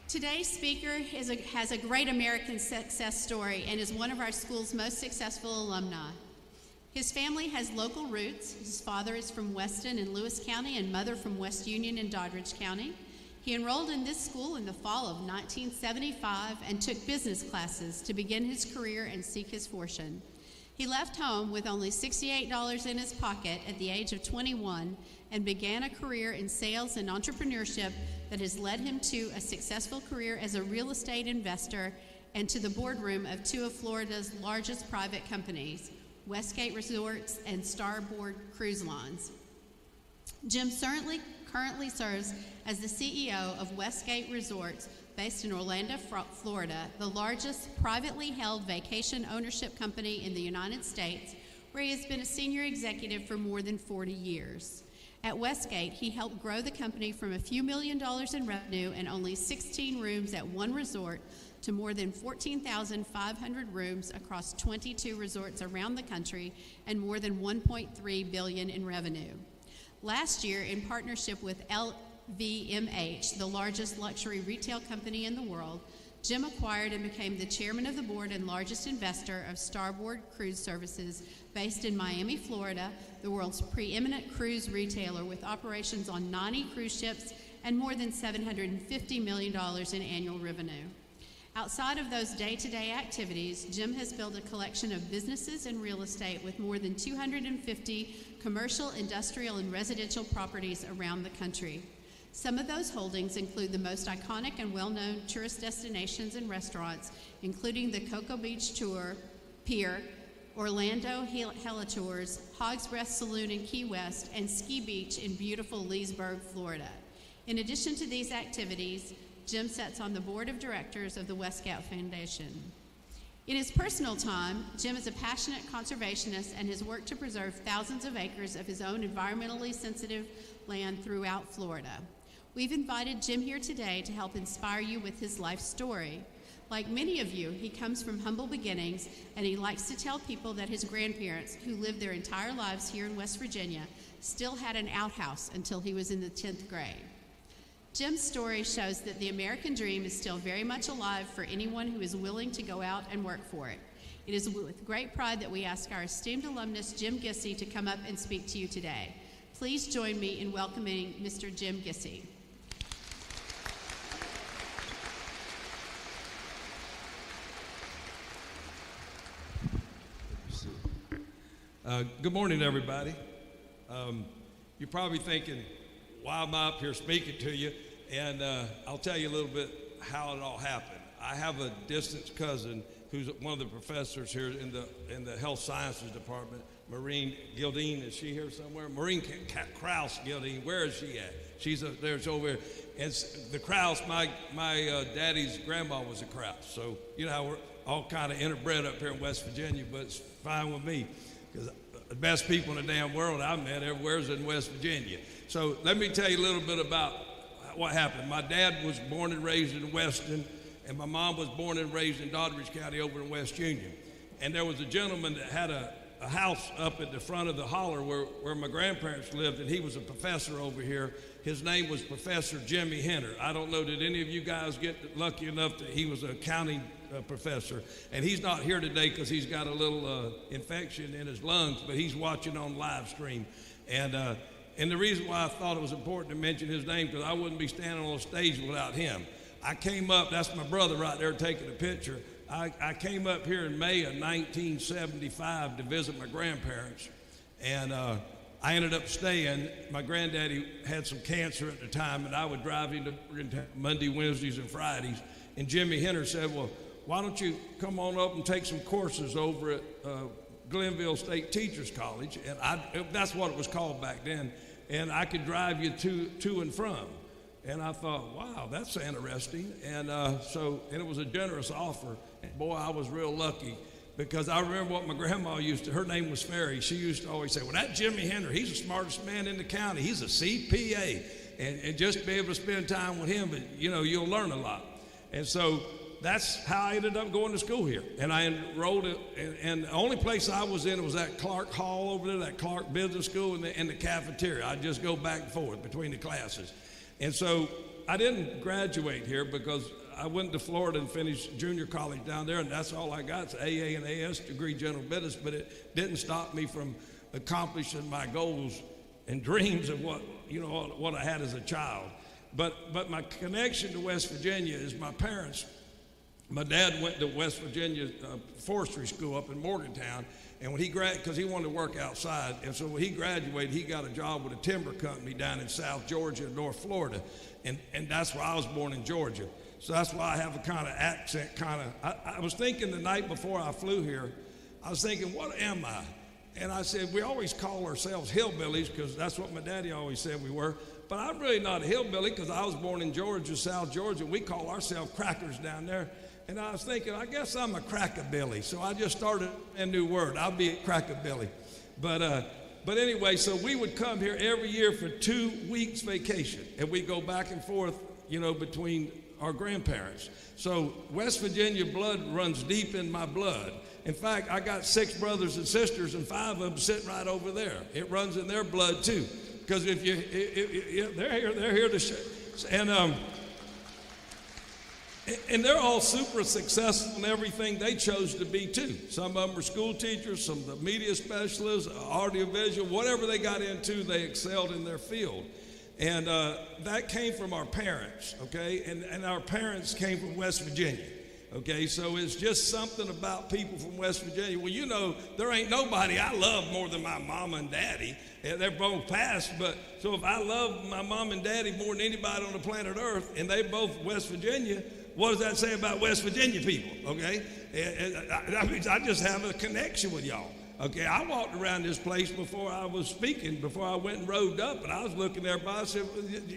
Today's speaker has a great American success story and is one of our school's most successful alumni. His family has local roots. His father is from Weston and Lewis County and mother from West Union and Doddridge County. He enrolled in this school in the fall of 1975 and took business classes to begin his career and seek his fortune. He left home with only $68 in his pocket at the age of 21 and began a career in sales and entrepreneurship that has led him to a successful career as a real estate investor and to the boardroom of two of Florida's largest private companies, Westgate Resorts and Starboard Cruise Lines. Jim currently serves as the CEO of Westgate Resorts based in Orlando, Florida, the largest privately held vacation ownership company in the United States, where he has been a senior executive for more than 40 years. At Westgate, he helped grow the company from a few $1 million in revenue and only 16 rooms at one resort to more than 14,500 rooms across 22 resorts around the country and more than $1.3 billion in revenue. Last year, in partnership with LVMH, the largest luxury retail company in the world, Jim acquired and became the chairman of the board and largest investor of Starboard Cruise Services, based in Miami, Florida, the world's preeminent cruise retailer with operations on 90 cruise ships and more than $750 million in annual revenue. Outside of those day-to-day activities, Jim has built a collection of businesses and real estate with more than 250 commercial, industrial, and residential properties around the country. Some of those holdings include the most iconic and well-known tourist destinations and restaurants, including the Cocoa Beach Pier, Orlando Helitours, Hog's Breath Saloon in Key West, and Ski Beach in beautiful Leesburg, Florida. In addition to these activities, Jim sits on the board of directors of the Westgate Foundation. In his personal time, Jim is a passionate conservationist and has worked to preserve thousands of acres of his own environmentally sensitive land throughout Florida. We've invited Jim here today to help inspire you with his life story. Like many of you, he comes from humble beginnings, and he likes to tell people that his grandparents, who lived their entire lives here in West Virginia, still had an outhouse until he was in the 10th grade. Jim's story shows that the American dream is still very much alive for anyone who is willing to go out and work for it. It is with great pride that we ask our esteemed alumnus, Jim Gissy, to come up and speak to you today. Please join me in welcoming Mr. Jim Gissy. Good morning, everybody. You're probably thinking, why am I up here speaking to you? And I'll tell you a little bit how it all happened. I have a distant cousin who's one of the professors here in the health sciences department, Maureen Gildine. Is she here somewhere? Maureen Krause Gildine. Where is she at? She's up there. She's over here. And the Krause, my daddy's grandma was a Krause. So you know how we're all kind of interbred up here in West Virginia, but it's fine with me, because the best people in the damn world I've met everywhere is in West Virginia. So let me tell you a little bit about what happened. My dad was born and raised in Weston, and my mom was born and raised in Doddridge County over in West Union. And there was a gentleman that had a house up at the front of the holler where my grandparents lived, and he was a professor over here. His name was Professor Jimmy Henner. I don't know, did any of you guys get lucky enough that he was an accounting professor? And he's not here today because he's got a little infection in his lungs, but he's watching on live stream. And the reason why I thought it was important to mention his name, because I wouldn't be standing on a stage without him. I came up, that's my brother right there taking a picture. I came up here in May of 1975 to visit my grandparents, and I ended up staying. My granddaddy had some cancer at the time, and I would drive into Monday, Wednesdays, and Fridays. And Jimmy Henner said, well, why don't you come on up and take some courses over at Glenville State Teachers College? And that's what it was called back then. And I could drive you to and from. And I thought, wow, that's interesting. And it was a generous offer. And boy, I was real lucky, because I remember what my grandma her name was Mary. She used to always say, well, that Jimmy Henner, he's the smartest man in the county. He's a CPA. And just be able to spend time with him, but you'll learn a lot. And so that's how I ended up going to school here. And I enrolled and the only place I was in was that Clark Hall over there, that Clark Business School, and the cafeteria. I'd just go back and forth between the classes. And so I didn't graduate here because I went to Florida and finished junior college down there, and that's all I got. It's an AA and AS degree, general business, but it didn't stop me from accomplishing my goals and dreams of what I had as a child. But my connection to West Virginia is my parents. My dad went to West Virginia forestry school up in Morgantown, and when because he wanted to work outside, and so when he graduated, he got a job with a timber company down in South Georgia and North Florida, and that's why I was born in Georgia. So that's why I have a kind of accent, I was thinking the night before I flew here, I was thinking, what am I? And I said, we always call ourselves hillbillies because that's what my daddy always said we were. But I'm really not a hillbilly because I was born in Georgia, South Georgia. We call ourselves crackers down there. And I was thinking, I guess I'm a crackabilly. So I just started a new word. I'll be a crackabilly. But anyway, so we would come here every year for 2 weeks vacation. And we go back and forth, between our grandparents. So West Virginia blood runs deep in my blood. In fact, I got 6 brothers and sisters, and 5 of them sitting right over there. It runs in their blood too, because they're here to share. And they're all super successful in everything they chose to be too. Some of them are school teachers, some of the media specialists, audiovisual, whatever they got into, they excelled in their field. And that came from our parents, okay? And our parents came from West Virginia. Okay, so it's just something about people from West Virginia. Well, there ain't nobody I love more than my mama and daddy. And they're both passed, but so if I love my mom and daddy more than anybody on the planet Earth, and they both West Virginia, what does that say about West Virginia people, okay? I just have a connection with y'all. Okay, I walked around this place before I was speaking, before I went and rode up, and I was looking at everybody. I said,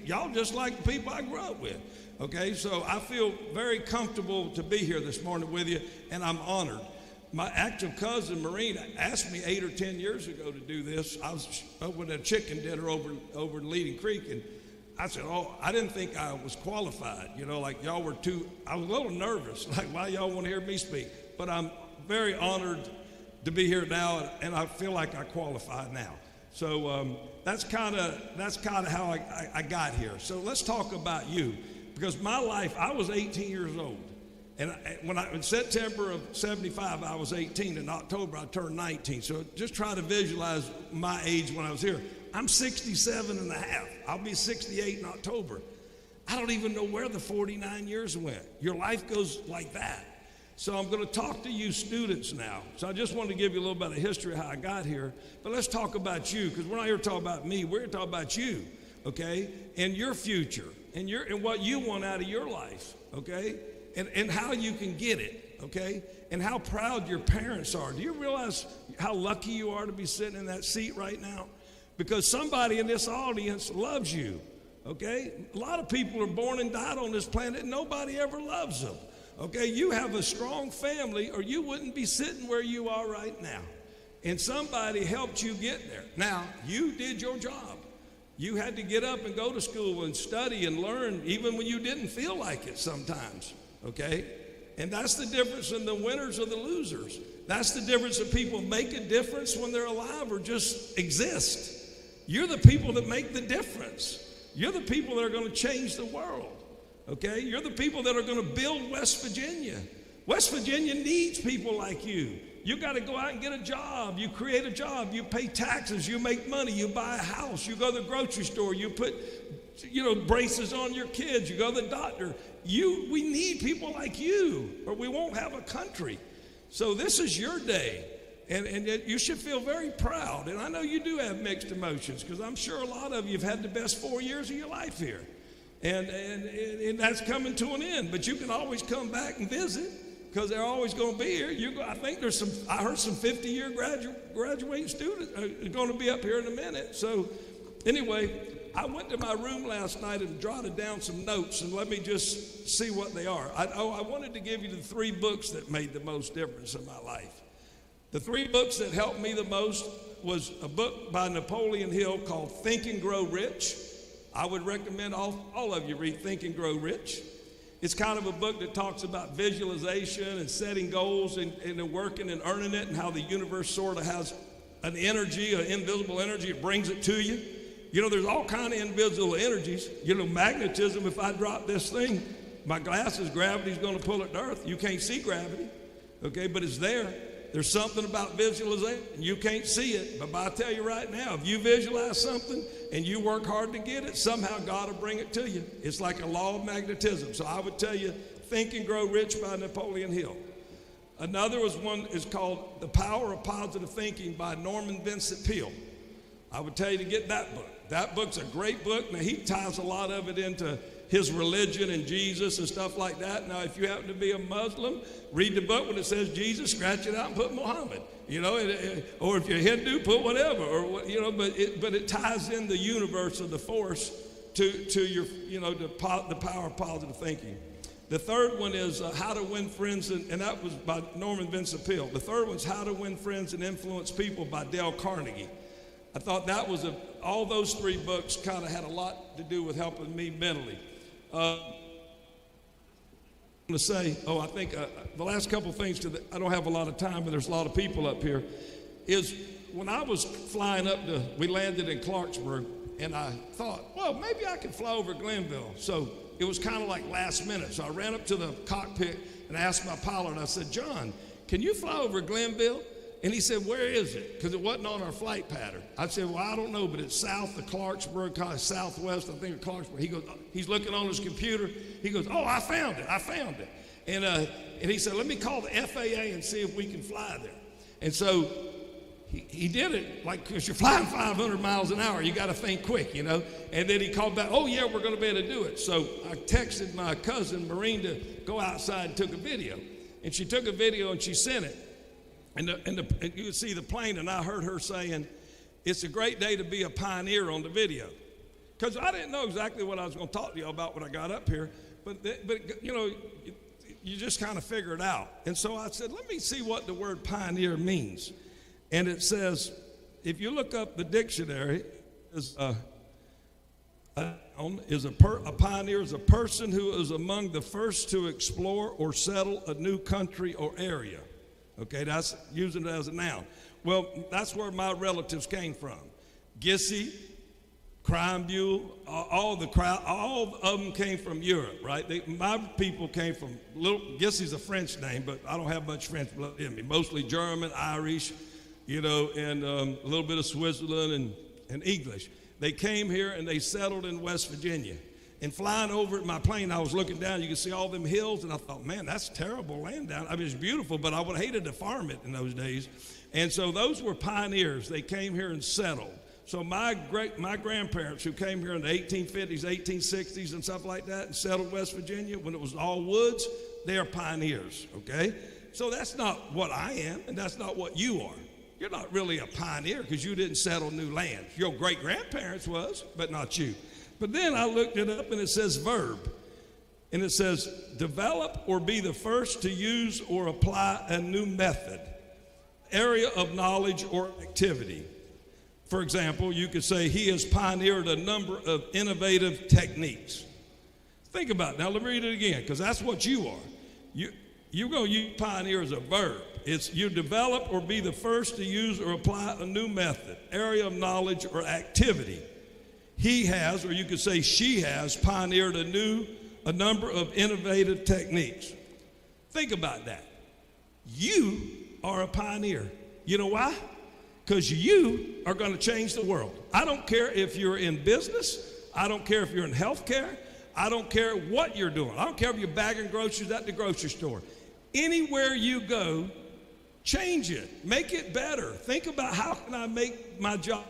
y'all just like the people I grew up with. Okay, so I feel very comfortable to be here this morning with you, and I'm honored. My active cousin, Maureen, asked me 8 or 10 years ago to do this. I was over at a chicken dinner over in Leading Creek, and I said, I didn't think I was qualified. Like y'all were I was a little nervous, like why y'all want to hear me speak? But I'm very honored to be here now, and I feel like I qualify now. So that's kind of how I got here. So let's talk about you. Because my life, I was 18 years old. And in September of 75, I was 18. In October, I turned 19. So just try to visualize my age when I was here. I'm 67 and a half. I'll be 68 in October. I don't even know where the 49 years went. Your life goes like that. So I'm going to talk to you students now. So I just wanted to give you a little bit of history of how I got here. But let's talk about you, because we're not here to talk about me. We're here to talk about you, okay, and your future. And what you want out of your life, okay? And how you can get it, okay? And how proud your parents are. Do you realize how lucky you are to be sitting in that seat right now? Because somebody in this audience loves you, okay? A lot of people are born and died on this planet and nobody ever loves them, okay? You have a strong family or you wouldn't be sitting where you are right now. And somebody helped you get there. Now, you did your job. You had to get up and go to school and study and learn even when you didn't feel like it sometimes, okay? And that's the difference in the winners or the losers. That's the difference of people make a difference when they're alive or just exist. You're the people that make the difference. You're the people that are going to change the world, okay? You're the people that are going to build West Virginia. West Virginia needs people like you. You got to go out and get a job. You create a job. You pay taxes. You make money. You buy a house. You go to the grocery store. You put, braces on your kids. You go to the doctor. We need people like you, or we won't have a country. So this is your day, and you should feel very proud. And I know you do have mixed emotions, because I'm sure a lot of you have had the best 4 years of your life here, and that's coming to an end. But you can always come back and visit, because they're always going to be here. I think I heard some 50-year graduating students are going to be up here in a minute. So anyway, I went to my room last night and jotted down some notes, and let me just see what they are. I wanted to give you the 3 books that made the most difference in my life. The 3 books that helped me the most was a book by Napoleon Hill called Think and Grow Rich. I would recommend all of you read Think and Grow Rich. It's kind of a book that talks about visualization and setting goals and working and earning it, and how the universe sort of has an energy, an invisible energy. It brings it to you. There's all kind of invisible energies. Magnetism, if I drop this thing, My glass is gravity's going to pull it to earth. You can't see gravity, okay, but it's there. There's something about visualization. You can't see it, but I'll tell you right now, if you visualize something and you work hard to get it, somehow God will bring it to you. It's like a law of magnetism. So I would tell you, Think and Grow Rich by Napoleon Hill. Another one is called The Power of Positive Thinking by Norman Vincent Peale. I would tell you to get that book. That book's a great book. Now, he ties a lot of it into his religion and Jesus and stuff like that. Now, if you happen to be a Muslim, read the book when it says Jesus, scratch it out and put Muhammad. You know, or if you're Hindu, put whatever. Or you know, but it ties in the universe of the force to your, you know, the power of positive thinking. The third one is How to Win Friends, and that was by Norman Vincent Peale. The third one's How to Win Friends and Influence People by Dale Carnegie. I thought that was all those three books kind of had a lot to do with helping me mentally. I'm going to say, I think the last couple things I don't have a lot of time, but there's a lot of people up here, is when I was flying we landed in Clarksburg, and I thought, well, maybe I could fly over Glenville. So it was kind of like last minute. So I ran up to the cockpit and asked my pilot, I said, John, can you fly over Glenville? And he said, where is it? Because it wasn't on our flight pattern. I said, well, I don't know, but it's south of Clarksburg, kind of southwest, I think, of Clarksburg. He goes, he's looking on his computer. He goes, oh, I found it. And he said, let me call the FAA and see if we can fly there. And so he did it, like, because you're flying 500 miles an hour, you got to think quick, you know. And then he called back, oh, yeah, we're going to be able to do it. So I texted my cousin, Maureen, to go outside and took a video. And she took a video and she sent it. And you could see the plane, and I heard her saying, it's a great day to be a pioneer on the video. Because I didn't know exactly what I was going to talk to you about when I got up here. But you know, you just kind of figure it out. And so I said, let me see what the word pioneer means. And it says, if you look up the dictionary, a pioneer is a person who is among the first to explore or settle a new country or area. Okay, that's using it as a noun. Well, that's where my relatives came from. Gissy, Crime Buell, all of them came from Europe, right? My people came from Gissy's a French name, but I don't have much French blood in me. Mostly German, Irish, you know, and a little bit of Switzerland and English. They came here and they settled in West Virginia. And flying over in my plane, I was looking down, you could see all them hills, and I thought, man, that's terrible land down. I mean, it's beautiful, but I would have hated to farm it in those days. And so those were pioneers. They came here and settled. So my grandparents who came here in the 1850s, 1860s, and stuff like that, and settled West Virginia when it was all woods, they are pioneers, okay? So that's not what I am, and that's not what you are. You're not really a pioneer because you didn't settle new land. Your great-grandparents was, but not you. But then I looked it up, and it says verb. And it says, develop or be the first to use or apply a new method, area of knowledge or activity. For example, you could say he has pioneered a number of innovative techniques. Think about it. Now, let me read it again, because that's what you are. You're going to use pioneer as a verb. It's you develop or be the first to use or apply a new method, area of knowledge or activity. He has, or you could say she has, pioneered a number of innovative techniques. Think about that. You are a pioneer. You know why? Because you are going to change the world. I don't care if you're in business. I don't care if you're in healthcare. I don't care what you're doing. I don't care if you're bagging groceries at the grocery store. Anywhere you go, change it. Make it better. Think about how can I make my job.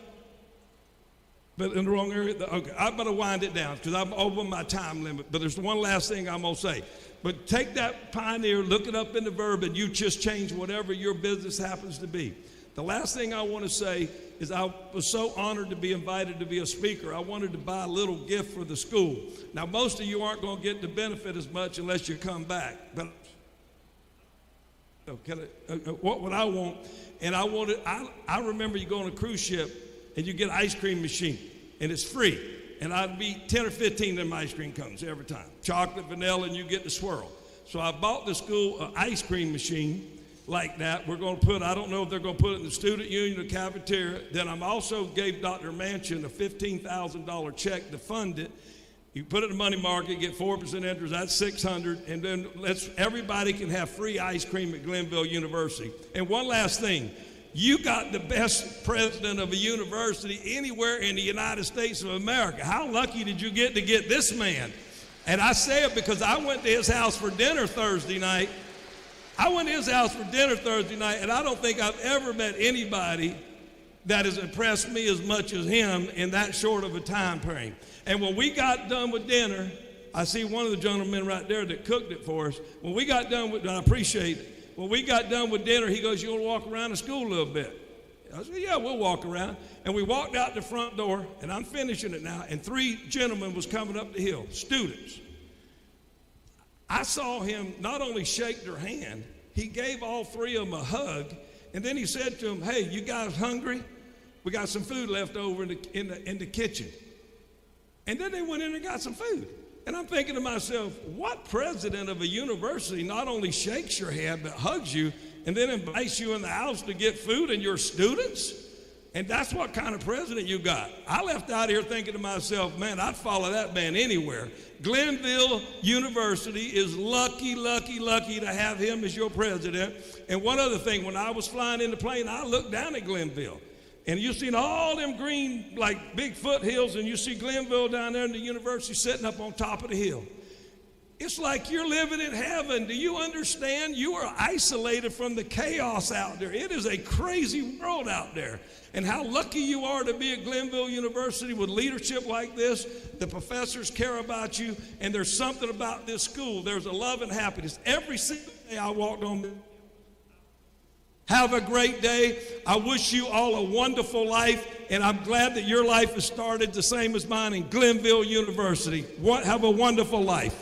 But in the wrong area? Okay, I'm going to wind it down because I'm over my time limit. But there's one last thing I'm going to say. But take that pioneer, look it up in the verb, and you just change whatever your business happens to be. The last thing I want to say is I was so honored to be invited to be a speaker. I wanted to buy a little gift for the school. Now, most of you aren't going to get the benefit as much unless you come back. But what would I want? And I remember you go on a cruise ship, and you get an ice cream machine, and it's free. And I'd be 10 or 15 of them ice cream cones every time. Chocolate, vanilla, and you get the swirl. So I bought the school an ice cream machine like that. We're going to put, I don't know if they're going to put it in the student union or cafeteria. Then I also gave Dr. Manchin a $15,000 check to fund it. You put it in the money market, get 4% interest, that's $600, and then everybody can have free ice cream at Glenville University. And one last thing, you got the best president of a university anywhere in the United States of America. How lucky did you get to get this man? And I say it because I went to his house for dinner Thursday night. And I don't think I've ever met anybody that has impressed me as much as him in that short of a time frame. And when we got done with dinner, I see one of the gentlemen right there that cooked it for us. When we got done with, and I appreciate it, when we got done with dinner, he goes, "You want to walk around the school a little bit?" I said, "Yeah, we'll walk around." And we walked out the front door, and I'm finishing it now, and 3 gentlemen was coming up the hill, students. I saw him not only shake their hand, he gave all 3 of them a hug, and then he said to them, "Hey, you guys hungry? We got some food left over in the kitchen." And then they went in and got some food. And I'm thinking to myself, what president of a university not only shakes your hand but hugs you and then invites you in the house to get food and your students? And that's what kind of president you got. I left out here thinking to myself, man, I'd follow that man anywhere. Glenville University is lucky to have him as your president. And one other thing, when I was flying in the plane, I looked down at Glenville. And you seen all them green, like big foothills, and you see Glenville down there in the university sitting up on top of the hill. It's like you're living in heaven. Do you understand? You are isolated from the chaos out there. It is a crazy world out there. And how lucky you are to be at Glenville University with leadership like this. The professors care about you, and there's something about this school. There's a love and happiness. Every single day I walked on. Have a great day. I wish you all a wonderful life, and I'm glad that your life has started the same as mine in Glenville University. Have a wonderful life.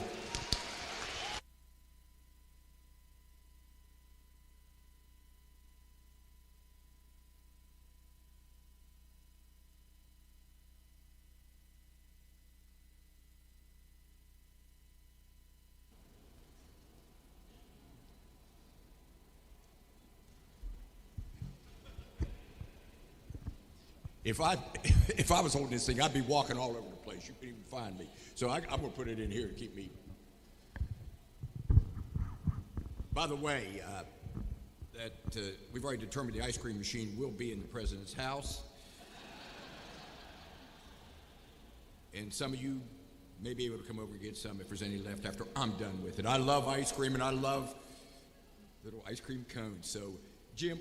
If I was holding this thing, I'd be walking all over the place. You couldn't even find me. So I'm going to put it in here to keep me. By the way, we've already determined the ice cream machine will be in the president's house. And some of you may be able to come over and get some if there's any left after I'm done with it. I love ice cream, and I love little ice cream cones. So, Jim,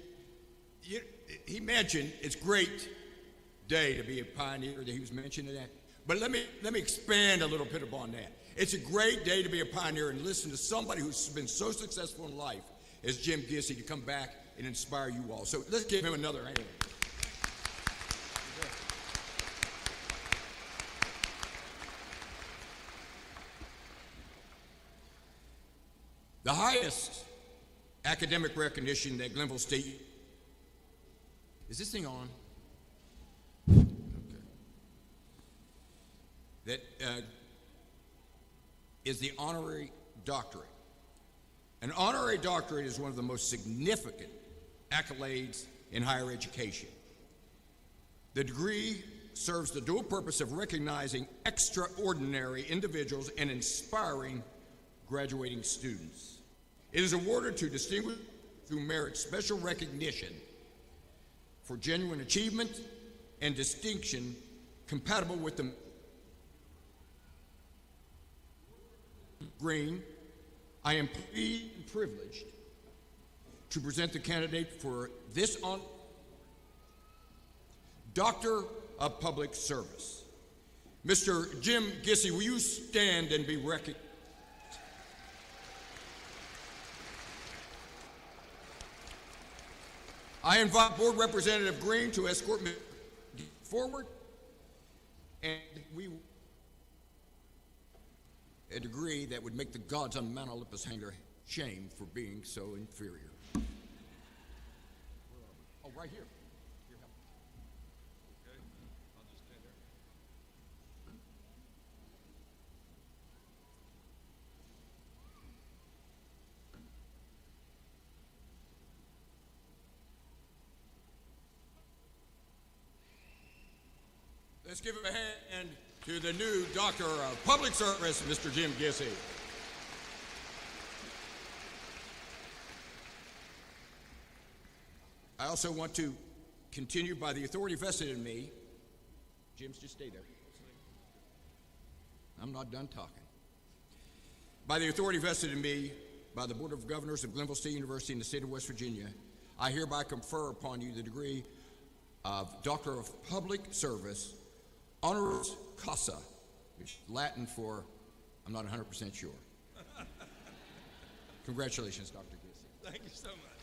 he mentioned it's great day to be a pioneer, that he was mentioning that. But let me expand a little bit upon that. It's a great day to be a pioneer and listen to somebody who's been so successful in life as Jim Gissy to come back and inspire you all. So let's give him another hand. The highest academic recognition that Glenville State, is this thing on? That is the honorary doctorate. An honorary doctorate is one of the most significant accolades in higher education. The degree serves the dual purpose of recognizing extraordinary individuals and inspiring graduating students. It is awarded to distinguished who merit special recognition for genuine achievement and distinction compatible with the Green. I am pleased and privileged to present the candidate for this honor, Doctor of Public Service. Mr. Jim Gissy, will you stand and be recognized? I invite Board Representative Green to escort me forward, and we a degree that would make the gods on Mount Olympus hang their shame for being so inferior. Oh, right here. Okay, I'll just stand there. Let's give him a hand to to the new Doctor of Public Service, Mr. Jim Gissy. I also want to continue by the authority vested in me. Jim's, just stay there. I'm not done talking. By the authority vested in me by the Board of Governors of Glenville State University in the state of West Virginia, I hereby confer upon you the degree of Doctor of Public Service, honoris causa, which is Latin for, I'm not 100% sure. Congratulations, Dr. Gissy. Thank you so much.